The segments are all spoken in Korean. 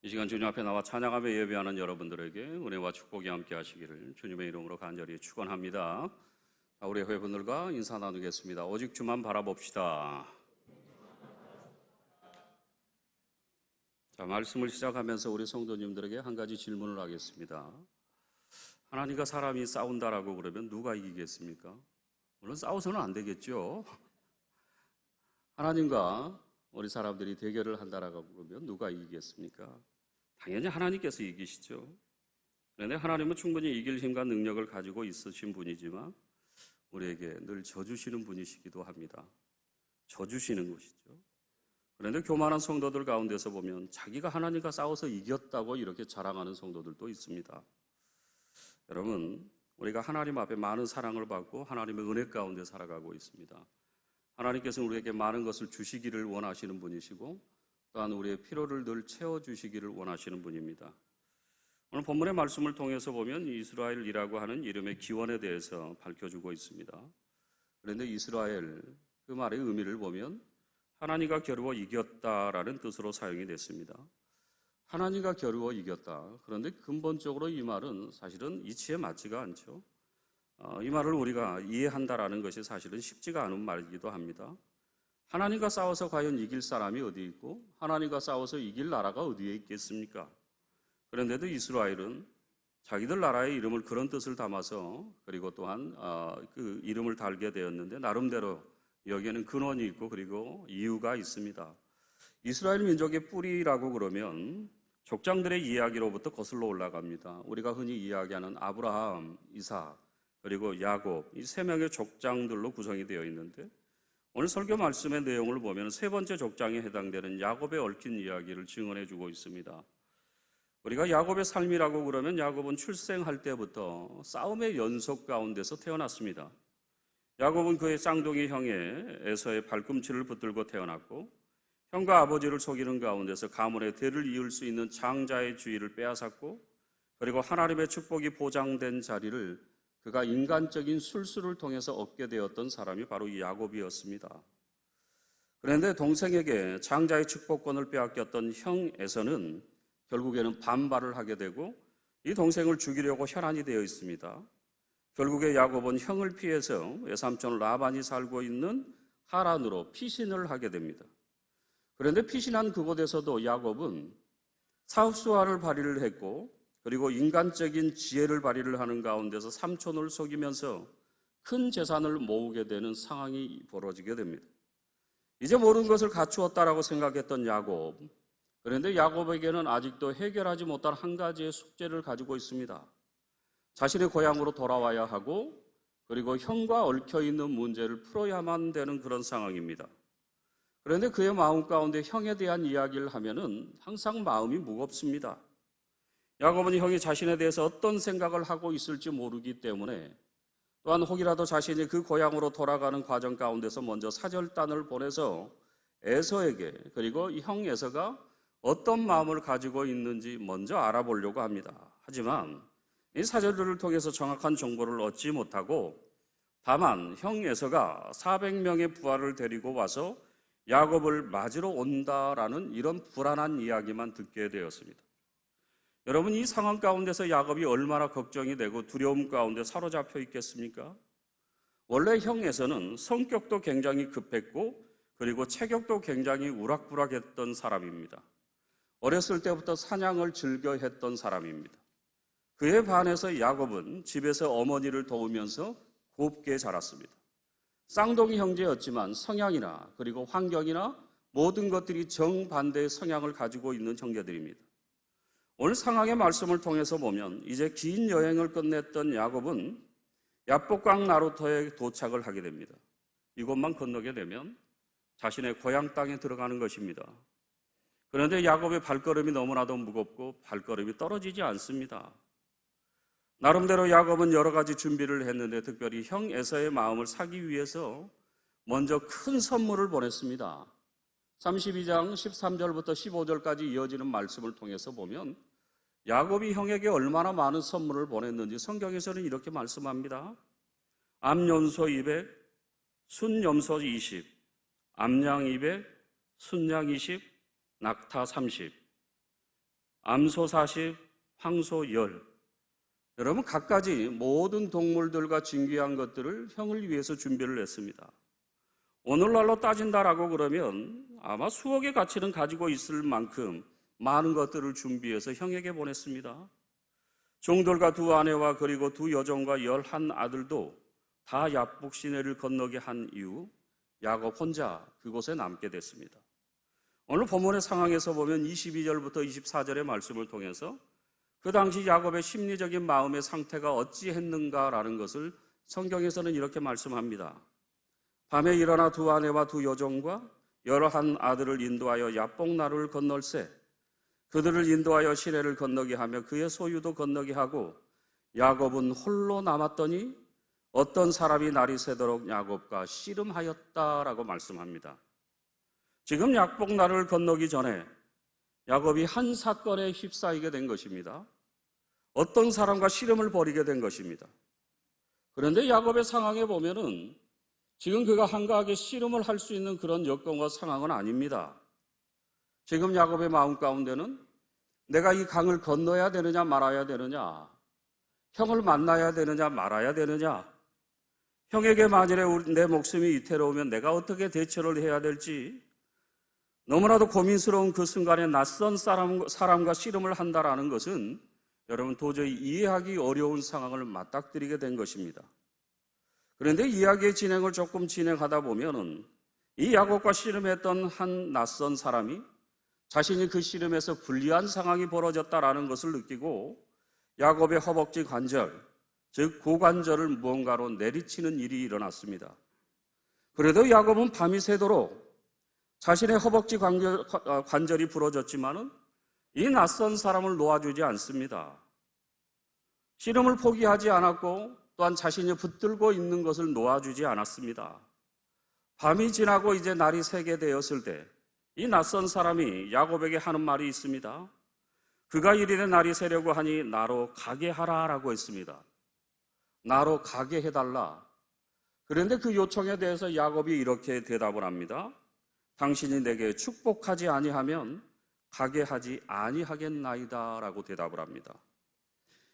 이 시간 주님 앞에 나와 찬양하며 예배하는 여러분들에게 은혜와 축복이 함께 하시기를 주님의 이름으로 간절히 축원합니다. 우리 회원들과 인사 나누겠습니다. 오직 주만 바라봅시다. 말씀을 시작하면서 우리 성도님들에게 한 가지 질문을 하겠습니다. 하나님과 사람이 싸운다라고 그러면 누가 이기겠습니까? 물론 싸워서는 안 되겠죠. 하나님과 우리 사람들이 대결을 한다라고 그러면 누가 이기겠습니까? 당연히 하나님께서 이기시죠. 그런데 하나님은 충분히 이길 힘과 능력을 가지고 있으신 분이지만 우리에게 늘 져주시는 분이시기도 합니다. 져주시는 것이죠. 그런데 교만한 성도들 가운데서 보면 자기가 하나님과 싸워서 이겼다고 이렇게 자랑하는 성도들도 있습니다. 여러분, 우리가 하나님 앞에 많은 사랑을 받고 하나님의 은혜 가운데 살아가고 있습니다. 하나님께서는 우리에게 많은 것을 주시기를 원하시는 분이시고 또한 우리의 필요를 늘 채워주시기를 원하시는 분입니다. 오늘 본문의 말씀을 통해서 보면 이스라엘이라고 하는 이름의 기원에 대해서 밝혀주고 있습니다. 그런데 이스라엘, 그 말의 의미를 보면 하나님과 겨루어 이겼다라는 뜻으로 사용이 됐습니다. 하나님과 겨루어 이겼다. 그런데 근본적으로 이 말은 사실은 이치에 맞지가 않죠. 이 말을 우리가 이해한다라는 것이 사실은 쉽지가 않은 말이기도 합니다. 하나님과 싸워서 과연 이길 사람이 어디 있고 하나님과 싸워서 이길 나라가 어디에 있겠습니까? 그런데도 이스라엘은 자기들 나라의 이름을 그런 뜻을 담아서 그리고 또한 그 이름을 달게 되었는데 나름대로 여기에는 근원이 있고 그리고 이유가 있습니다. 이스라엘 민족의 뿌리라고 그러면 족장들의 이야기로부터 거슬러 올라갑니다. 우리가 흔히 이야기하는 아브라함, 이삭, 그리고 야곱, 이 세 명의 족장들로 구성이 되어 있는데 오늘 설교 말씀의 내용을 보면 세 번째 족장에 해당되는 야곱의 얽힌 이야기를 증언해 주고 있습니다. 우리가 야곱의 삶이라고 그러면 야곱은 출생할 때부터 싸움의 연속 가운데서 태어났습니다. 야곱은 그의 쌍둥이 형의 에서의 발꿈치를 붙들고 태어났고 형과 아버지를 속이는 가운데서 가문의 대를 이을 수 있는 장자의 주의를 빼앗았고 그리고 하나님의 축복이 보장된 자리를 그가 인간적인 술수를 통해서 얻게 되었던 사람이 바로 이 야곱이었습니다. 그런데 동생에게 장자의 축복권을 빼앗겼던 형 에서는 결국에는 반발을 하게 되고 이 동생을 죽이려고 혈안이 되어 있습니다. 결국에 야곱은 형을 피해서 외삼촌 라반이 살고 있는 하란으로 피신을 하게 됩니다. 그런데 피신한 그곳에서도 야곱은 사업수활을 발휘를 했고 그리고 인간적인 지혜를 발휘를 하는 가운데서 삼촌을 속이면서 큰 재산을 모으게 되는 상황이 벌어지게 됩니다. 이제 모든 것을 갖추었다라고 생각했던 야곱. 그런데 야곱에게는 아직도 해결하지 못한 한 가지의 숙제를 가지고 있습니다. 자신의 고향으로 돌아와야 하고 그리고 형과 얽혀있는 문제를 풀어야만 되는 그런 상황입니다. 그런데 그의 마음 가운데 형에 대한 이야기를 하면은 항상 마음이 무겁습니다. 야곱은 형이 자신에 대해서 어떤 생각을 하고 있을지 모르기 때문에 또한 혹이라도 자신이 그 고향으로 돌아가는 과정 가운데서 먼저 사절단을 보내서 에서에게 그리고 이 형 에서가 어떤 마음을 가지고 있는지 먼저 알아보려고 합니다. 하지만 이 사절들을 통해서 정확한 정보를 얻지 못하고 다만 형 에서가 400명의 부하를 데리고 와서 야곱을 맞으러 온다라는 이런 불안한 이야기만 듣게 되었습니다. 여러분, 이 상황 가운데서 야곱이 얼마나 걱정이 되고 두려움 가운데 사로잡혀 있겠습니까? 원래 형에서는 성격도 굉장히 급했고 그리고 체격도 굉장히 우락부락했던 사람입니다. 어렸을 때부터 사냥을 즐겨 했던 사람입니다. 그에 반해서 야곱은 집에서 어머니를 도우면서 곱게 자랐습니다. 쌍둥이 형제였지만 성향이나 그리고 환경이나 모든 것들이 정반대의 성향을 가지고 있는 형제들입니다. 오늘 상황의 말씀을 통해서 보면 이제 긴 여행을 끝냈던 야곱은 야복강 나루터에 도착을 하게 됩니다. 이곳만 건너게 되면 자신의 고향 땅에 들어가는 것입니다. 그런데 야곱의 발걸음이 너무나도 무겁고 발걸음이 떨어지지 않습니다. 나름대로 야곱은 여러 가지 준비를 했는데 특별히 형 에서의 마음을 사기 위해서 먼저 큰 선물을 보냈습니다. 32장 13절부터 15절까지 이어지는 말씀을 통해서 보면 야곱이 형에게 얼마나 많은 선물을 보냈는지 성경에서는 이렇게 말씀합니다. 암염소 200, 순염소 20, 암양 200, 순양 20, 낙타 30. 암소 40, 황소 10. 여러분 갖가지 모든 동물들과 진귀한 것들을 형을 위해서 준비를 했습니다. 오늘날로 따진다라고 그러면 아마 수억의 가치는 가지고 있을 만큼 많은 것들을 준비해서 형에게 보냈습니다. 종들과 두 아내와 그리고 두 여종과 11 아들도 다 야복 시내를 건너게 한 이후 야곱 혼자 그곳에 남게 됐습니다. 오늘 본문의 상황에서 보면 22절부터 24절의 말씀을 통해서 그 당시 야곱의 심리적인 마음의 상태가 어찌했는가라는 것을 성경에서는 이렇게 말씀합니다. 밤에 일어나 두 아내와 두 여종과 11 아들을 인도하여 야복나루를 건널세 그들을 인도하여 시내를 건너게 하며 그의 소유도 건너게 하고 야곱은 홀로 남았더니 어떤 사람이 날이 새도록 야곱과 씨름하였다라고 말씀합니다. 지금 야복나루를 건너기 전에 야곱이 한 사건에 휩싸이게 된 것입니다. 어떤 사람과 씨름을 벌이게 된 것입니다. 그런데 야곱의 상황에 보면은 지금 그가 한가하게 씨름을 할 수 있는 그런 여건과 상황은 아닙니다. 지금 야곱의 마음 가운데는 내가 이 강을 건너야 되느냐 말아야 되느냐, 형을 만나야 되느냐 말아야 되느냐, 형에게 만일에 내 목숨이 이태로우면 내가 어떻게 대처를 해야 될지 너무나도 고민스러운 그 순간에 낯선 사람과 씨름을 한다라는 것은 여러분 도저히 이해하기 어려운 상황을 맞닥뜨리게 된 것입니다. 그런데 이야기의 진행을 조금 진행하다 보면은 이 야곱과 씨름했던 한 낯선 사람이 자신이 그 씨름에서 불리한 상황이 벌어졌다라는 것을 느끼고 야곱의 허벅지 관절, 즉 고관절을 무언가로 내리치는 일이 일어났습니다. 그래도 야곱은 밤이 새도록 자신의 허벅지 관절이 부러졌지만은 이 낯선 사람을 놓아주지 않습니다. 씨름을 포기하지 않았고 또한 자신이 붙들고 있는 것을 놓아주지 않았습니다. 밤이 지나고 이제 날이 새게 되었을 때 이 낯선 사람이 야곱에게 하는 말이 있습니다. 그가 이르되 날이 새려고 하니 나로 가게 하라라고 했습니다. 나로 가게 해달라. 그런데 그 요청에 대해서 야곱이 이렇게 대답을 합니다. 당신이 내게 축복하지 아니하면 가게 하지 아니하겠나이다 라고 대답을 합니다.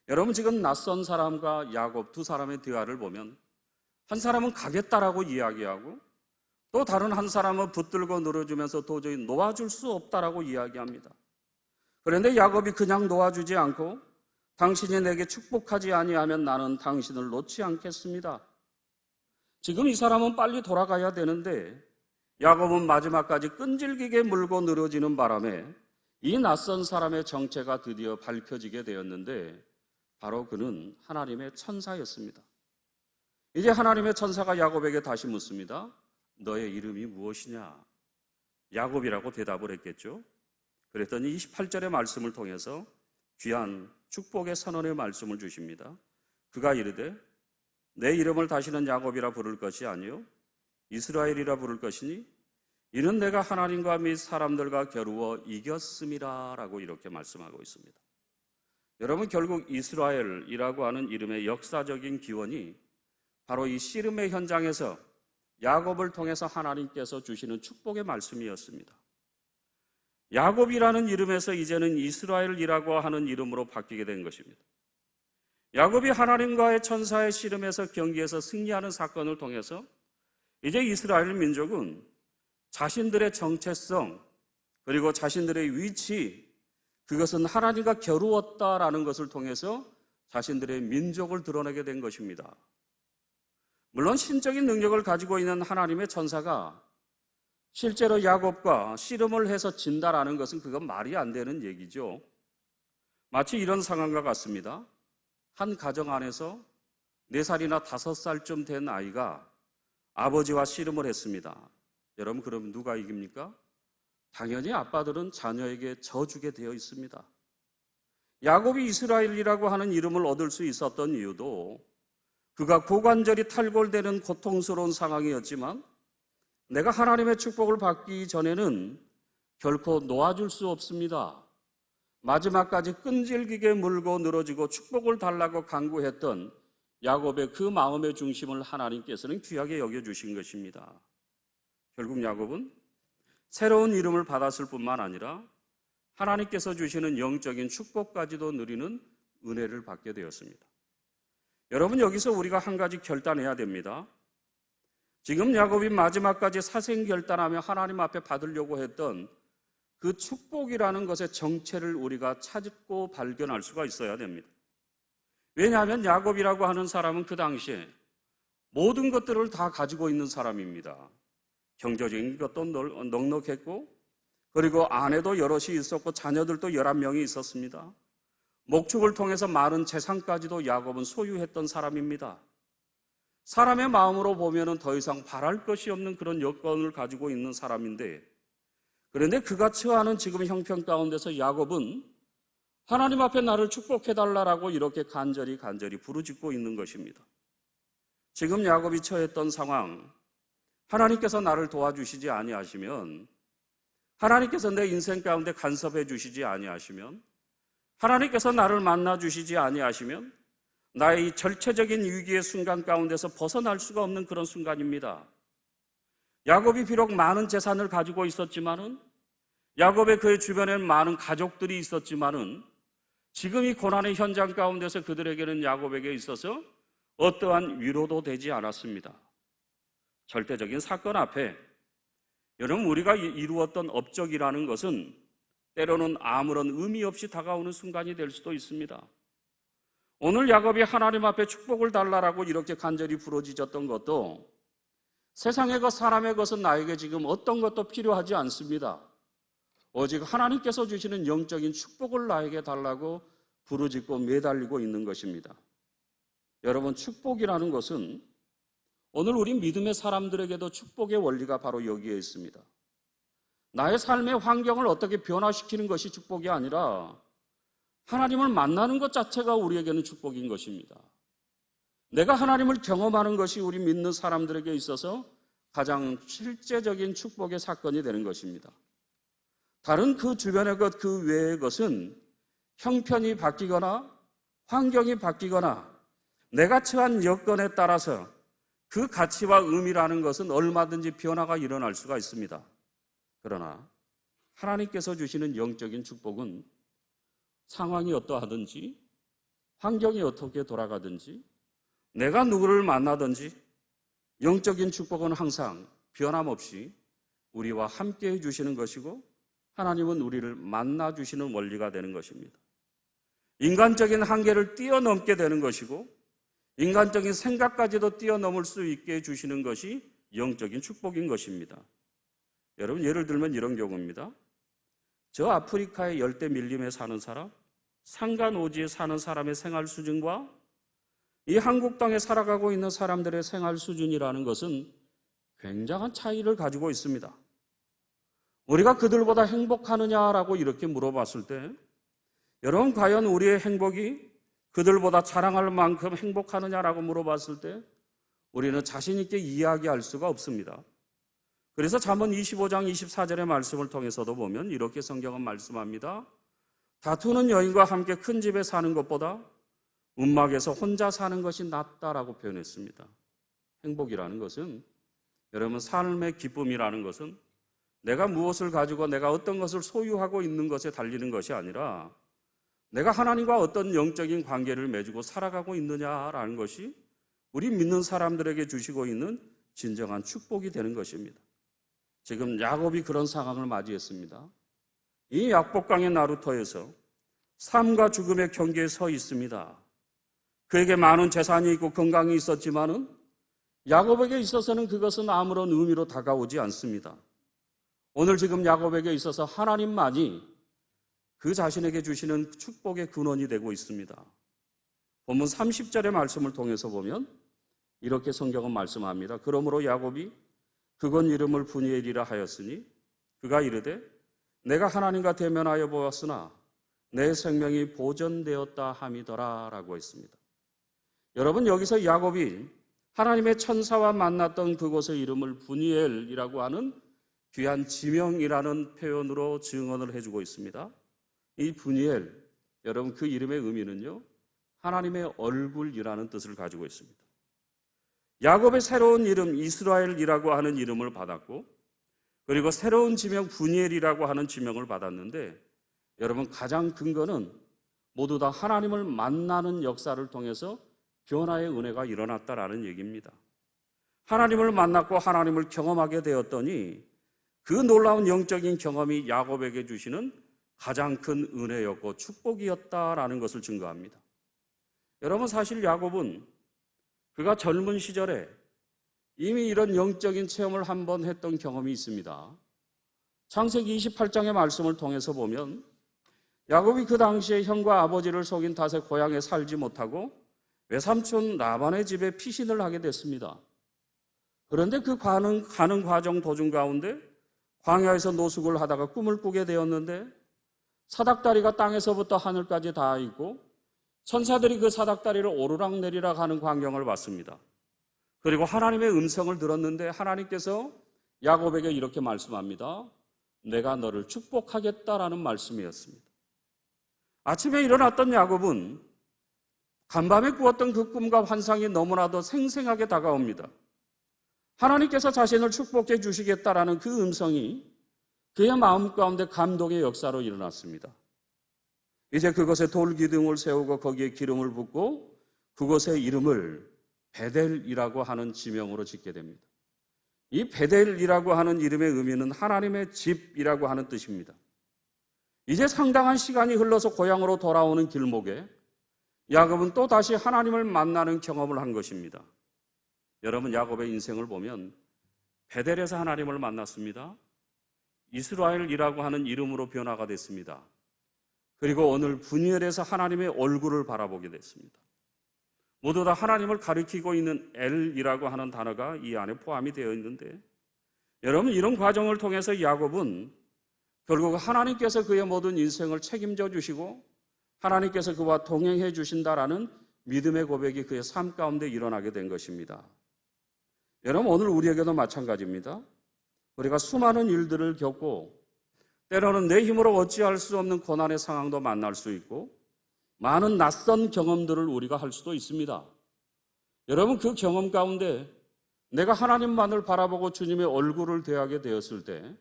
여러분 지금 낯선 사람과 야곱 두 사람의 대화를 보면 한 사람은 가겠다라고 이야기하고 또 다른 한 사람은 붙들고 늘어주면서 도저히 놓아줄 수 없다라고 이야기합니다. 그런데 야곱이 그냥 놓아주지 않고 당신이 내게 축복하지 아니하면 나는 당신을 놓지 않겠습니다. 지금 이 사람은 빨리 돌아가야 되는데 야곱은 마지막까지 끈질기게 물고 늘어지는 바람에 이 낯선 사람의 정체가 드디어 밝혀지게 되었는데 바로 그는 하나님의 천사였습니다. 이제 하나님의 천사가 야곱에게 다시 묻습니다. 너의 이름이 무엇이냐? 야곱이라고 대답을 했겠죠. 그랬더니 28절의 말씀을 통해서 귀한 축복의 선언의 말씀을 주십니다. 그가 이르되 내 이름을 다시는 야곱이라 부를 것이 아니요 이스라엘이라 부를 것이니 이는 내가 하나님과 및 사람들과 겨루어 이겼음이라 라고 이렇게 말씀하고 있습니다. 여러분 결국 이스라엘이라고 하는 이름의 역사적인 기원이 바로 이 씨름의 현장에서 야곱을 통해서 하나님께서 주시는 축복의 말씀이었습니다. 야곱이라는 이름에서 이제는 이스라엘이라고 하는 이름으로 바뀌게 된 것입니다. 야곱이 하나님과의 천사의 씨름에서 경기에서 승리하는 사건을 통해서 이제 이스라엘 민족은 자신들의 정체성 그리고 자신들의 위치 그것은 하나님과 겨루었다라는 것을 통해서 자신들의 민족을 드러내게 된 것입니다. 물론 신적인 능력을 가지고 있는 하나님의 천사가 실제로 야곱과 씨름을 해서 진다라는 것은 그건 말이 안 되는 얘기죠. 마치 이런 상황과 같습니다. 한 가정 안에서 4살이나 5살쯤 된 아이가 아버지와 씨름을 했습니다. 여러분 그럼 누가 이깁니까? 당연히 아빠들은 자녀에게 져주게 되어 있습니다. 야곱이 이스라엘이라고 하는 이름을 얻을 수 있었던 이유도 그가 고관절이 탈골되는 고통스러운 상황이었지만 내가 하나님의 축복을 받기 전에는 결코 놓아줄 수 없습니다. 마지막까지 끈질기게 물고 늘어지고 축복을 달라고 간구했던 야곱의 그 마음의 중심을 하나님께서는 귀하게 여겨주신 것입니다. 결국 야곱은 새로운 이름을 받았을 뿐만 아니라 하나님께서 주시는 영적인 축복까지도 누리는 은혜를 받게 되었습니다. 여러분, 여기서 우리가 한 가지 결단해야 됩니다. 지금 야곱이 마지막까지 사생결단하며 하나님 앞에 받으려고 했던 그 축복이라는 것의 정체를 우리가 찾고 발견할 수가 있어야 됩니다. 왜냐하면 야곱이라고 하는 사람은 그 당시에 모든 것들을 다 가지고 있는 사람입니다. 경제적인 것도 넉넉했고, 그리고 아내도 여럿이 있었고 자녀들도 11명이 있었습니다. 목축을 통해서 많은 재산까지도 야곱은 소유했던 사람입니다. 사람의 마음으로 보면 더 이상 바랄 것이 없는 그런 여건을 가지고 있는 사람인데, 그런데 그가 처하는 지금 형편 가운데서 야곱은 하나님 앞에 나를 축복해달라고 이렇게 간절히 부르짖고 있는 것입니다. 지금 야곱이 처했던 상황, 하나님께서 나를 도와주시지 아니하시면, 하나님께서 내 인생 가운데 간섭해 주시지 아니하시면, 하나님께서 나를 만나 주시지 아니하시면 나의 이 절체적인 위기의 순간 가운데서 벗어날 수가 없는 그런 순간입니다. 야곱이 비록 많은 재산을 가지고 있었지만은, 야곱의 그의 주변에는 많은 가족들이 있었지만은, 지금 이 고난의 현장 가운데서 그들에게는 야곱에게 있어서 어떠한 위로도 되지 않았습니다. 절대적인 사건 앞에 여러분, 우리가 이루었던 업적이라는 것은 때로는 아무런 의미 없이 다가오는 순간이 될 수도 있습니다. 오늘 야곱이 하나님 앞에 축복을 달라라고 이렇게 간절히 부르짖었던 것도, 세상의 것, 사람의 것은 나에게 지금 어떤 것도 필요하지 않습니다. 오직 하나님께서 주시는 영적인 축복을 나에게 달라고 부르짖고 매달리고 있는 것입니다. 여러분, 축복이라는 것은 오늘 우리 믿음의 사람들에게도 축복의 원리가 바로 여기에 있습니다. 나의 삶의 환경을 어떻게 변화시키는 것이 축복이 아니라 하나님을 만나는 것 자체가 우리에게는 축복인 것입니다. 내가 하나님을 경험하는 것이 우리 믿는 사람들에게 있어서 가장 실제적인 축복의 사건이 되는 것입니다. 다른 그 주변의 것, 그 외의 것은 형편이 바뀌거나 환경이 바뀌거나 내가 처한 여건에 따라서 그 가치와 의미라는 것은 얼마든지 변화가 일어날 수가 있습니다. 그러나 하나님께서 주시는 영적인 축복은 상황이 어떠하든지, 환경이 어떻게 돌아가든지, 내가 누구를 만나든지 영적인 축복은 항상 변함없이 우리와 함께 해주시는 것이고, 하나님은 우리를 만나주시는 원리가 되는 것입니다. 인간적인 한계를 뛰어넘게 되는 것이고, 인간적인 생각까지도 뛰어넘을 수 있게 해주시는 것이 영적인 축복인 것입니다. 여러분, 예를 들면 이런 경우입니다. 저 아프리카의 열대 밀림에 사는 사람, 산간오지에 사는 사람의 생활 수준과 이 한국 땅에 살아가고 있는 사람들의 생활 수준이라는 것은 굉장한 차이를 가지고 있습니다. 우리가 그들보다 행복하느냐라고 이렇게 물어봤을 때, 여러분, 과연 우리의 행복이 그들보다 자랑할 만큼 행복하느냐라고 물어봤을 때 우리는 자신 있게 이야기할 수가 없습니다. 그래서 잠언 25장 24절의 말씀을 통해서도 보면 이렇게 성경은 말씀합니다. 다투는 여인과 함께 큰 집에 사는 것보다 움막에서 혼자 사는 것이 낫다라고 표현했습니다. 행복이라는 것은, 여러분, 삶의 기쁨이라는 것은 내가 무엇을 가지고 내가 어떤 것을 소유하고 있는 것에 달리는 것이 아니라 내가 하나님과 어떤 영적인 관계를 맺고 살아가고 있느냐라는 것이 우리 믿는 사람들에게 주시고 있는 진정한 축복이 되는 것입니다. 지금 야곱이 그런 상황을 맞이했습니다. 이 약복강의 나루터에서 삶과 죽음의 경계에 서 있습니다. 그에게 많은 재산이 있고 건강이 있었지만은 야곱에게 있어서는 그것은 아무런 의미로 다가오지 않습니다. 오늘 지금 야곱에게 있어서 하나님만이 그 자신에게 주시는 축복의 근원이 되고 있습니다. 본문 30절의 말씀을 통해서 보면 이렇게 성경은 말씀합니다. 그러므로 야곱이 그건 이름을 브니엘이라 하였으니 그가 이르되 내가 하나님과 대면하여 보았으나 내 생명이 보존되었다 함이더라 라고 했습니다. 여러분, 여기서 야곱이 하나님의 천사와 만났던 그곳의 이름을 브니엘이라고 하는 귀한 지명이라는 표현으로 증언을 해주고 있습니다. 이 브니엘, 여러분, 그 이름의 의미는요, 하나님의 얼굴이라는 뜻을 가지고 있습니다. 야곱의 새로운 이름 이스라엘이라고 하는 이름을 받았고, 그리고 새로운 지명 브니엘이라고 하는 지명을 받았는데, 여러분, 가장 근거는 모두 다 하나님을 만나는 역사를 통해서 변화의 은혜가 일어났다라는 얘기입니다. 하나님을 만났고 하나님을 경험하게 되었더니 그 놀라운 영적인 경험이 야곱에게 주시는 가장 큰 은혜였고 축복이었다라는 것을 증거합니다. 여러분, 사실 야곱은 그가 젊은 시절에 이미 이런 영적인 체험을 한번 했던 경험이 있습니다. 창세기 28장의 말씀을 통해서 보면 야곱이 그 당시에 형과 아버지를 속인 탓에 고향에 살지 못하고 외삼촌 라반의 집에 피신을 하게 됐습니다. 그런데 그 가는 과정 도중 가운데 광야에서 노숙을 하다가 꿈을 꾸게 되었는데 사닥다리가 땅에서부터 하늘까지 닿아 있고 천사들이 그 사닥다리를 오르락내리락 하는 광경을 봤습니다. 그리고 하나님의 음성을 들었는데 하나님께서 야곱에게 이렇게 말씀합니다. 내가 너를 축복하겠다라는 말씀이었습니다. 아침에 일어났던 야곱은 간밤에 꾸었던 그 꿈과 환상이 너무나도 생생하게 다가옵니다. 하나님께서 자신을 축복해 주시겠다라는 그 음성이 그의 마음 가운데 감동의 역사로 일어났습니다. 이제 그곳에 돌기둥을 세우고 거기에 기름을 붓고 그곳의 이름을 베델이라고 하는 지명으로 짓게 됩니다. 이 베델이라고 하는 이름의 의미는 하나님의 집이라고 하는 뜻입니다. 이제 상당한 시간이 흘러서 고향으로 돌아오는 길목에 야곱은 또 다시 하나님을 만나는 경험을 한 것입니다. 여러분, 야곱의 인생을 보면 베델에서 하나님을 만났습니다. 이스라엘이라고 하는 이름으로 변화가 됐습니다. 그리고 오늘 분이엘에서 하나님의 얼굴을 바라보게 됐습니다. 모두 다 하나님을 가리키고 있는 엘이라고 하는 단어가 이 안에 포함이 되어 있는데, 여러분, 이런 과정을 통해서 야곱은 결국 하나님께서 그의 모든 인생을 책임져 주시고 하나님께서 그와 동행해 주신다라는 믿음의 고백이 그의 삶 가운데 일어나게 된 것입니다. 여러분, 오늘 우리에게도 마찬가지입니다. 우리가 수많은 일들을 겪고 때로는 내 힘으로 어찌할 수 없는 고난의 상황도 만날 수 있고 많은 낯선 경험들을 우리가 할 수도 있습니다. 여러분, 그 경험 가운데 내가 하나님만을 바라보고 주님의 얼굴을 대하게 되었을 때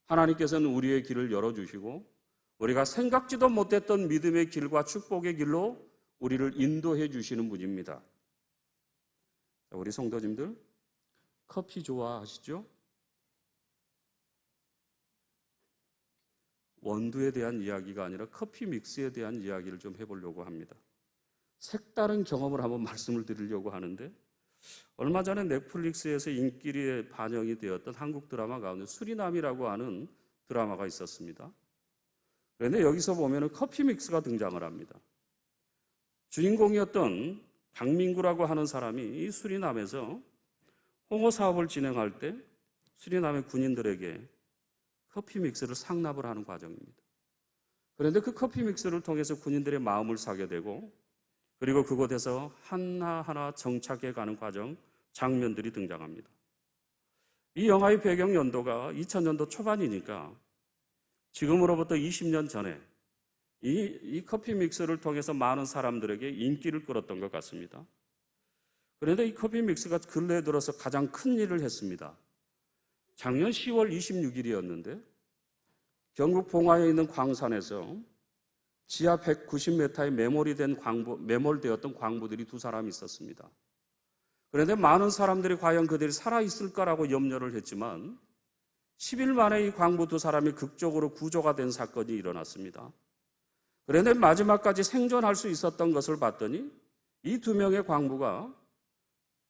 하나님께서는 우리의 길을 열어주시고 우리가 생각지도 못했던 믿음의 길과 축복의 길로 우리를 인도해 주시는 분입니다. 우리 성도님들, 커피 좋아하시죠? 원두에 대한 이야기가 아니라 커피 믹스에 대한 이야기를 좀 해보려고 합니다. 색다른 경험을 한번 말씀을 드리려고 하는데, 얼마 전에 넷플릭스에서 인기리에 반영이 되었던 한국 드라마 가운데 수리남이라고 하는 드라마가 있었습니다. 그런데 여기서 보면 커피 믹스가 등장을 합니다. 주인공이었던 강민구라고 하는 사람이 이 수리남에서 홍어 사업을 진행할 때 수리남의 군인들에게 커피 믹스를 상납을 하는 과정입니다. 그런데 그 커피 믹스를 통해서 군인들의 마음을 사게 되고 그리고 그곳에서 하나하나 정착해 가는 과정, 장면들이 등장합니다. 이 영화의 배경 연도가 2000년도 초반이니까 지금으로부터 20년 전에 이 커피 믹스를 통해서 많은 사람들에게 인기를 끌었던 것 같습니다. 그런데 이 커피 믹스가 근래에 들어서 가장 큰 일을 했습니다. 작년 10월 26일이었는데 경북 봉화에 있는 광산에서 지하 190m에 매몰되었던 광부들이 두 사람이 있었습니다. 그런데 많은 사람들이 과연 그들이 살아있을까라고 염려를 했지만 10일 만에 이 광부 두 사람이 극적으로 구조가 된 사건이 일어났습니다. 그런데 마지막까지 생존할 수 있었던 것을 봤더니 이 두 명의 광부가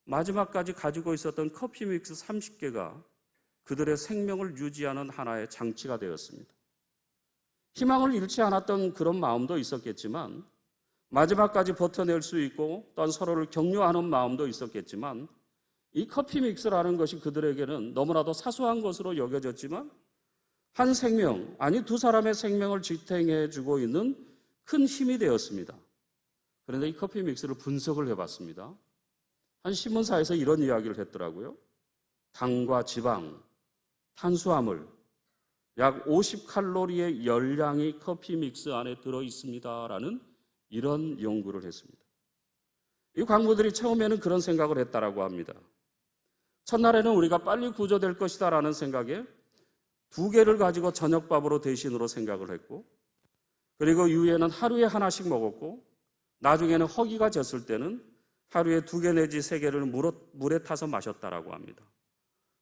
마지막까지 가지고 있었던 커피 믹스 30개가 그들의 생명을 유지하는 하나의 장치가 되었습니다. 희망을 잃지 않았던 그런 마음도 있었겠지만 마지막까지 버텨낼 수 있고 또한 서로를 격려하는 마음도 있었겠지만 이 커피 믹스라는 것이 그들에게는 너무나도 사소한 것으로 여겨졌지만 한 생명, 아니 두 사람의 생명을 지탱해 주고 있는 큰 힘이 되었습니다. 그런데 이 커피 믹스를 분석을 해봤습니다. 한 신문사에서 이런 이야기를 했더라고요. 당과 지방, 탄수화물, 약 50칼로리의 열량이 커피 믹스 안에 들어있습니다라는 이런 연구를 했습니다. 이 광부들이 처음에는 그런 생각을 했다라고 합니다. 첫날에는 우리가 빨리 구조될 것이다라는 생각에 2개를 가지고 저녁밥으로 대신으로 생각을 했고 그리고 이후에는 하루에 하나씩 먹었고 나중에는 허기가 졌을 때는 하루에 2개 내지 3개를 물에 타서 마셨다라고 합니다.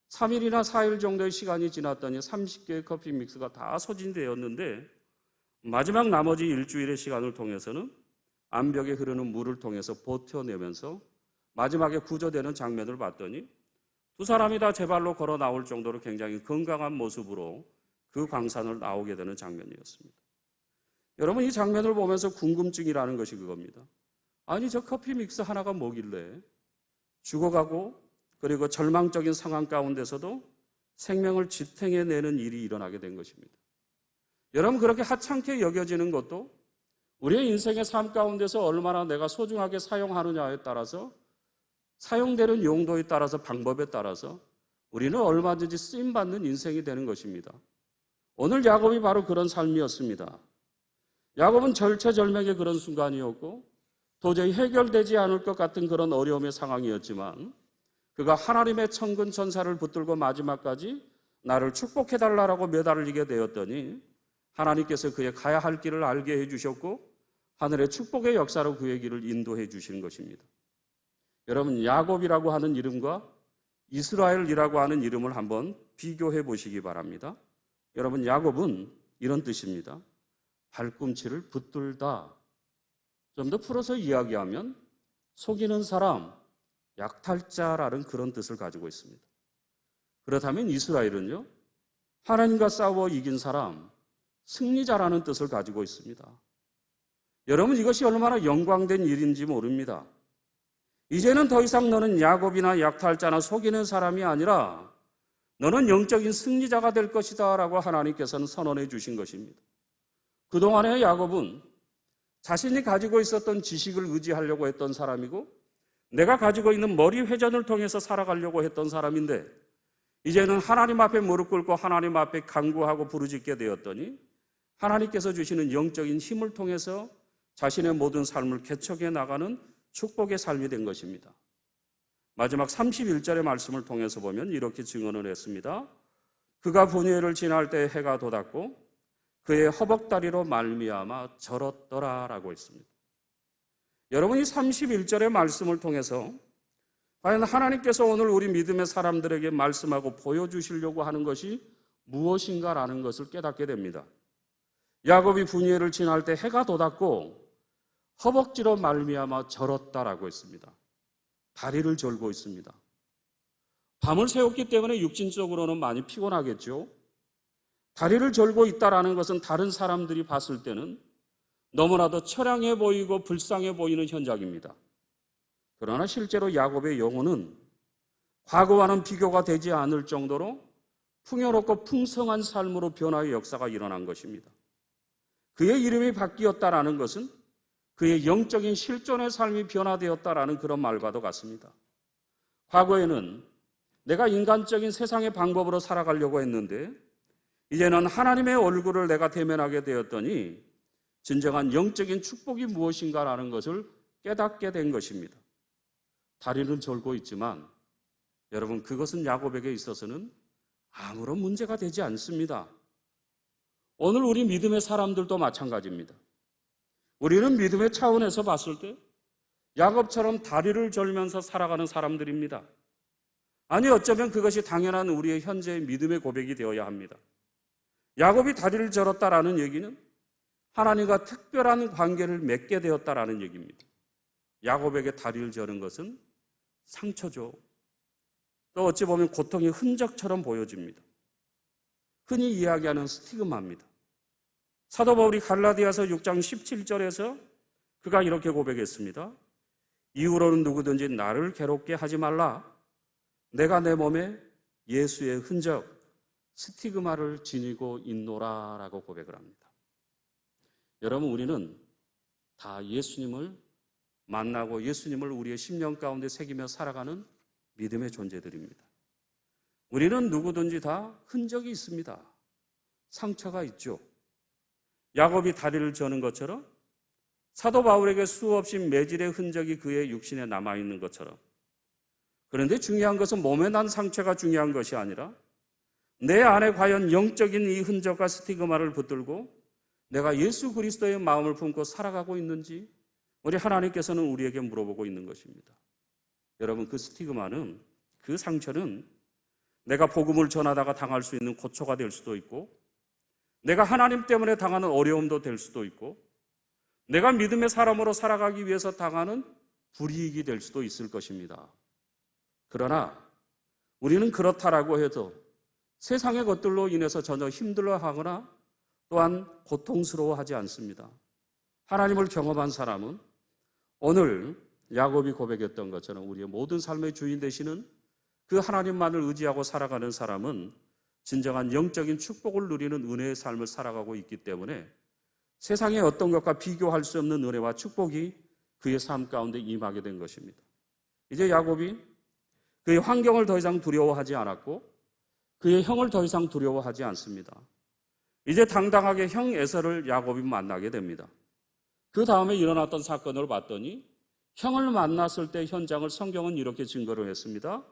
3일이나 4일 정도의 시간이 지났더니 30개의 커피 믹스가 다 소진되었는데 마지막 나머지 일주일의 시간을 통해서는 암벽에 흐르는 물을 통해서 버텨내면서 마지막에 구조되는 장면을 봤더니 두 사람이 다 제 발로 걸어 나올 정도로 굉장히 건강한 모습으로 그 광산을 나오게 되는 장면이었습니다. 여러분, 이 장면을 보면서 궁금증이라는 것이 그겁니다. 아니, 저 커피 믹스 하나가 뭐길래 죽어가고 그리고 절망적인 상황 가운데서도 생명을 지탱해내는 일이 일어나게 된 것입니다. 여러분, 그렇게 하찮게 여겨지는 것도 우리의 인생의 삶 가운데서 얼마나 내가 소중하게 사용하느냐에 따라서, 사용되는 용도에 따라서, 방법에 따라서 우리는 얼마든지 쓰임받는 인생이 되는 것입니다. 오늘 야곱이 바로 그런 삶이었습니다. 야곱은 절체절명의 그런 순간이었고 도저히 해결되지 않을 것 같은 그런 어려움의 상황이었지만 그가 하나님의 천군 천사를 붙들고 마지막까지 나를 축복해달라고 매달리게 되었더니 하나님께서 그의 가야 할 길을 알게 해주셨고 하늘의 축복의 역사로 그의 길을 인도해 주시는 것입니다. 여러분, 야곱이라고 하는 이름과 이스라엘이라고 하는 이름을 한번 비교해 보시기 바랍니다. 여러분, 야곱은 이런 뜻입니다. 발꿈치를 붙들다. 좀 더 풀어서 이야기하면 속이는 사람, 약탈자라는 그런 뜻을 가지고 있습니다. 그렇다면 이스라엘은요, 하나님과 싸워 이긴 사람, 승리자라는 뜻을 가지고 있습니다. 여러분, 이것이 얼마나 영광된 일인지 모릅니다. 이제는 더 이상 너는 야곱이나 약탈자나 속이는 사람이 아니라 너는 영적인 승리자가 될 것이다 라고 하나님께서는 선언해 주신 것입니다. 그동안의 야곱은 자신이 가지고 있었던 지식을 의지하려고 했던 사람이고 내가 가지고 있는 머리 회전을 통해서 살아가려고 했던 사람인데 이제는 하나님 앞에 무릎 꿇고 하나님 앞에 간구하고 부르짖게 되었더니 하나님께서 주시는 영적인 힘을 통해서 자신의 모든 삶을 개척해 나가는 축복의 삶이 된 것입니다. 마지막 31절의 말씀을 통해서 보면 이렇게 증언을 했습니다. 그가 분이엘을 지날 때 해가 돋았고 그의 허벅다리로 말미암아 절었더라라고 했습니다. 여러분, 이 31절의 말씀을 통해서 과연 하나님께서 오늘 우리 믿음의 사람들에게 말씀하고 보여주시려고 하는 것이 무엇인가라는 것을 깨닫게 됩니다. 야곱이 분이엘을 지날 때 해가 돋았고 허벅지로 말미암아 절었다라고 했습니다. 다리를 절고 있습니다. 밤을 새웠기 때문에 육신적으로는 많이 피곤하겠죠. 다리를 절고 있다라는 것은 다른 사람들이 봤을 때는 너무나도 처량해 보이고 불쌍해 보이는 현장입니다. 그러나 실제로 야곱의 영혼은 과거와는 비교가 되지 않을 정도로 풍요롭고 풍성한 삶으로 변화의 역사가 일어난 것입니다. 그의 이름이 바뀌었다라는 것은 그의 영적인 실존의 삶이 변화되었다라는 그런 말과도 같습니다. 과거에는 내가 인간적인 세상의 방법으로 살아가려고 했는데 이제는 하나님의 얼굴을 내가 대면하게 되었더니 진정한 영적인 축복이 무엇인가라는 것을 깨닫게 된 것입니다. 다리는 절고 있지만 여러분, 그것은 야곱에게 있어서는 아무런 문제가 되지 않습니다. 오늘 우리 믿음의 사람들도 마찬가지입니다. 우리는 믿음의 차원에서 봤을 때 야곱처럼 다리를 절면서 살아가는 사람들입니다. 아니, 어쩌면 그것이 당연한 우리의 현재의 믿음의 고백이 되어야 합니다. 야곱이 다리를 절었다라는 얘기는 하나님과 특별한 관계를 맺게 되었다라는 얘기입니다. 야곱에게 다리를 저는 것은 상처죠. 또 어찌 보면 고통의 흔적처럼 보여집니다. 흔히 이야기하는 스티그마입니다. 사도 바울이 갈라디아서 6장 17절에서 그가 이렇게 고백했습니다. 이후로는 누구든지 나를 괴롭게 하지 말라. 내가 내 몸에 예수의 흔적, 스티그마를 지니고 있노라 라고 고백을 합니다. 여러분, 우리는 다 예수님을 만나고 예수님을 우리의 심령 가운데 새기며 살아가는 믿음의 존재들입니다. 우리는 누구든지 다 흔적이 있습니다. 상처가 있죠. 야곱이 다리를 저는 것처럼 사도 바울에게 수없이 매질의 흔적이 그의 육신에 남아있는 것처럼, 그런데 중요한 것은 몸에 난 상처가 중요한 것이 아니라 내 안에 과연 영적인 이 흔적과 스티그마를 붙들고 내가 예수 그리스도의 마음을 품고 살아가고 있는지 우리 하나님께서는 우리에게 물어보고 있는 것입니다. 여러분, 그 스티그마는, 그 상처는 내가 복음을 전하다가 당할 수 있는 고초가 될 수도 있고, 내가 하나님 때문에 당하는 어려움도 될 수도 있고, 내가 믿음의 사람으로 살아가기 위해서 당하는 불이익이 될 수도 있을 것입니다. 그러나 우리는 그렇다라고 해도 세상의 것들로 인해서 전혀 힘들어하거나 또한 고통스러워하지 않습니다. 하나님을 경험한 사람은 오늘 야곱이 고백했던 것처럼 우리의 모든 삶의 주인 되시는 그 하나님만을 의지하고 살아가는 사람은 진정한 영적인 축복을 누리는 은혜의 삶을 살아가고 있기 때문에 세상의 어떤 것과 비교할 수 없는 은혜와 축복이 그의 삶 가운데 임하게 된 것입니다. 이제 야곱이 그의 환경을 더 이상 두려워하지 않았고 그의 형을 더 이상 두려워하지 않습니다. 이제 당당하게 형 에서를 야곱이 만나게 됩니다. 그 다음에 일어났던 사건을 봤더니 형을 만났을 때 현장을 성경은 이렇게 증거를 했습니다.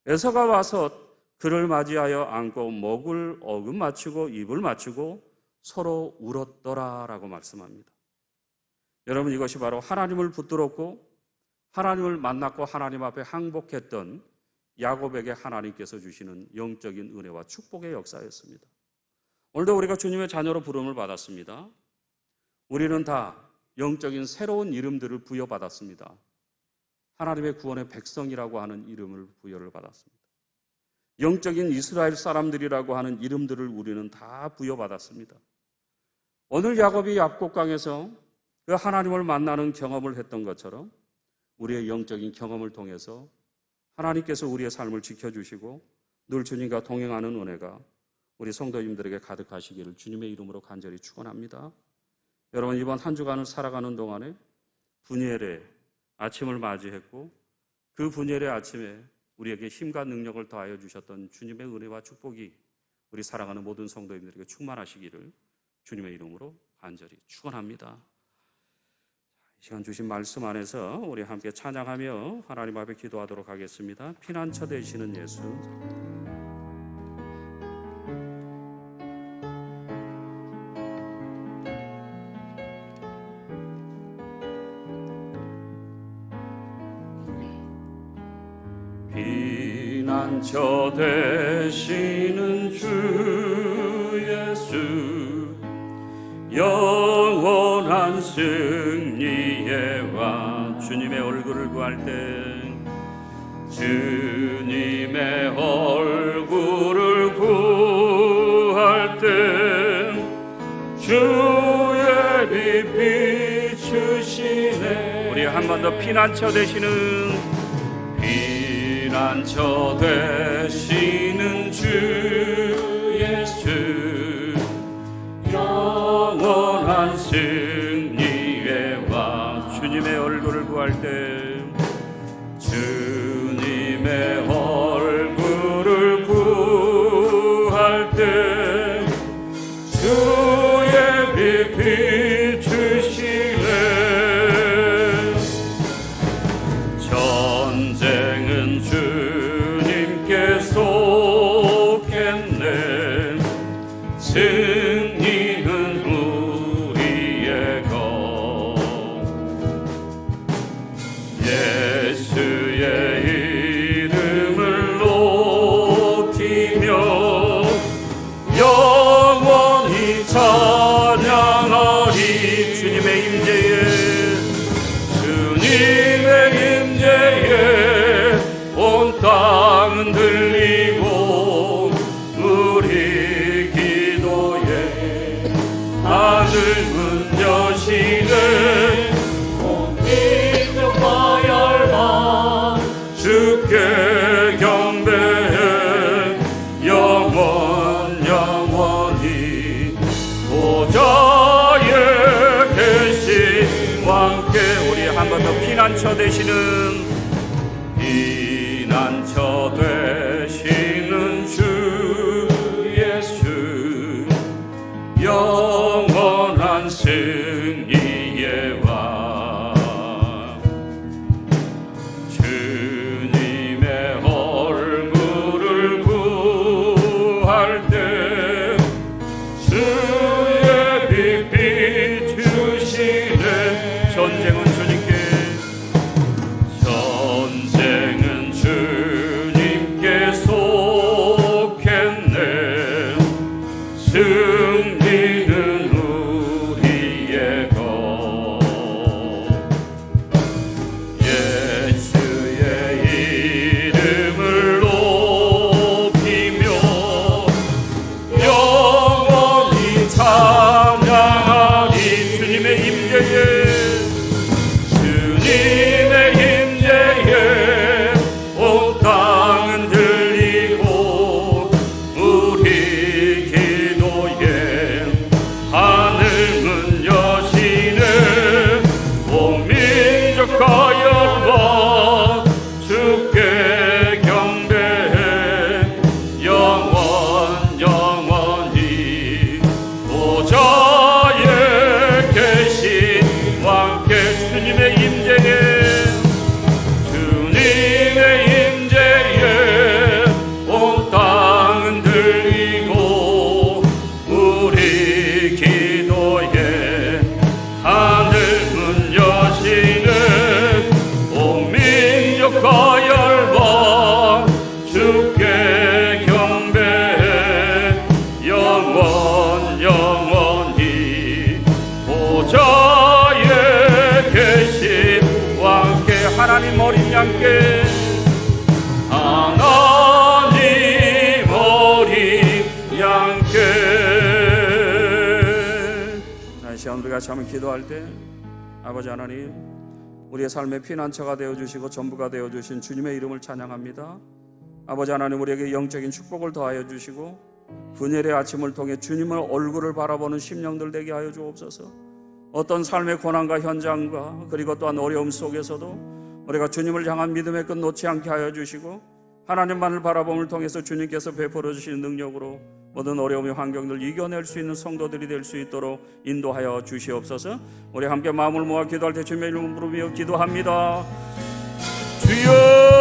에서가 와서 그를 맞이하여 안고 목을 어금 맞추고 입을 맞추고 서로 울었더라라고 말씀합니다. 여러분, 이것이 바로 하나님을 붙들었고 하나님을 만났고 하나님 앞에 항복했던 야곱에게 하나님께서 주시는 영적인 은혜와 축복의 역사였습니다. 오늘도 우리가 주님의 자녀로 부름을 받았습니다. 우리는 다 영적인 새로운 이름들을 부여받았습니다. 하나님의 구원의 백성이라고 하는 이름을 부여를 받았습니다. 영적인 이스라엘 사람들이라고 하는 이름들을 우리는 다 부여받았습니다. 오늘 야곱이 약곡강에서 그 하나님을 만나는 경험을 했던 것처럼 우리의 영적인 경험을 통해서 하나님께서 우리의 삶을 지켜주시고 늘 주님과 동행하는 은혜가 우리 성도님들에게 가득하시기를 주님의 이름으로 간절히 축원합니다. 여러분, 이번 한 주간을 살아가는 동안에 분예일의 아침을 맞이했고 그 분예일의 아침에 우리에게 힘과 능력을 더하여 주셨던 주님의 은혜와 축복이 우리 사랑하는 모든 성도님들에게 충만하시기를 주님의 이름으로 간절히 축원합니다. 이 시간 주신 말씀 안에서 우리 함께 찬양하며 하나님 앞에 기도하도록 하겠습니다. 피난처 되시는 예수. 피난처 되시는 주 예수, 영원한 승리의 왕. 주님의 얼굴을 구할 때, 주님의 얼굴을 구할 때 주의 빛 비추시네. 우리 한 번 더 피난처 되시는, 피난처 되시는 주 예수, 영원한 승리의 왕. 주님의 얼굴을 구할 때, 주님의 얼굴을 구할 때 주의 빛 비추시네. 전쟁은 주님께 속했네. 승리는 우리의 것. 예수의 이름을 높이며 영원히 찬양하리. 주님의 임재에, 주님의 임재에 온 땅은 들리고 우리 기도에 하늘 문 여시네. 믿음과 열망 주께 경배해 영원히 보좌에 계신 왕께. 우리 한 번 더 피난처 되시는, 피난처 되시는 주 예수, 영원한 승리의 왕. 주님의 얼굴을 구할 때 주의 빛 전쟁은 주님께, 전쟁은 주님께 속했네. 승리는 우리의 것. 예수의 이름을 높이며 영원히 찬양하리. 주님의 임재에, 주님의 임재에 온 땅은 들리고 우리 기도에 하늘 문 여시네. 온 민족과 열과 주께 경배해. 영원 영원히 보좌에 계신 왕께. 주님의 임재에, 주님의 임재에 온 땅은 들리고 우리 기도에 하늘 문 여시는 온 민족과 열방 주께 경배해. 영원 영원히 보좌에 계신 왕께. 하나님 어린 양께, 하나님 어린 양께. 이 시간 우리가 같이 한번 기도할 때, 아버지 하나님, 우리의 삶의 피난처가 되어주시고 전부가 되어주신 주님의 이름을 찬양합니다. 아버지 하나님, 우리에게 영적인 축복을 더하여 주시고 분열의 아침을 통해 주님의 얼굴을 바라보는 심령들 되게 하여 주옵소서. 어떤 삶의 고난과 현장과 그리고 또한 어려움 속에서도 우리가 주님을 향한 믿음의 끝 놓지 않게 하여 주시고 하나님만을 바라봄을 통해서 주님께서 베풀어 주시는 능력으로 모든 어려움의 환경들 이겨낼 수 있는 성도들이 될 수 있도록 인도하여 주시옵소서. 우리 함께 마음을 모아 기도할 때 주님의 이름을 부르며 기도합니다. 주여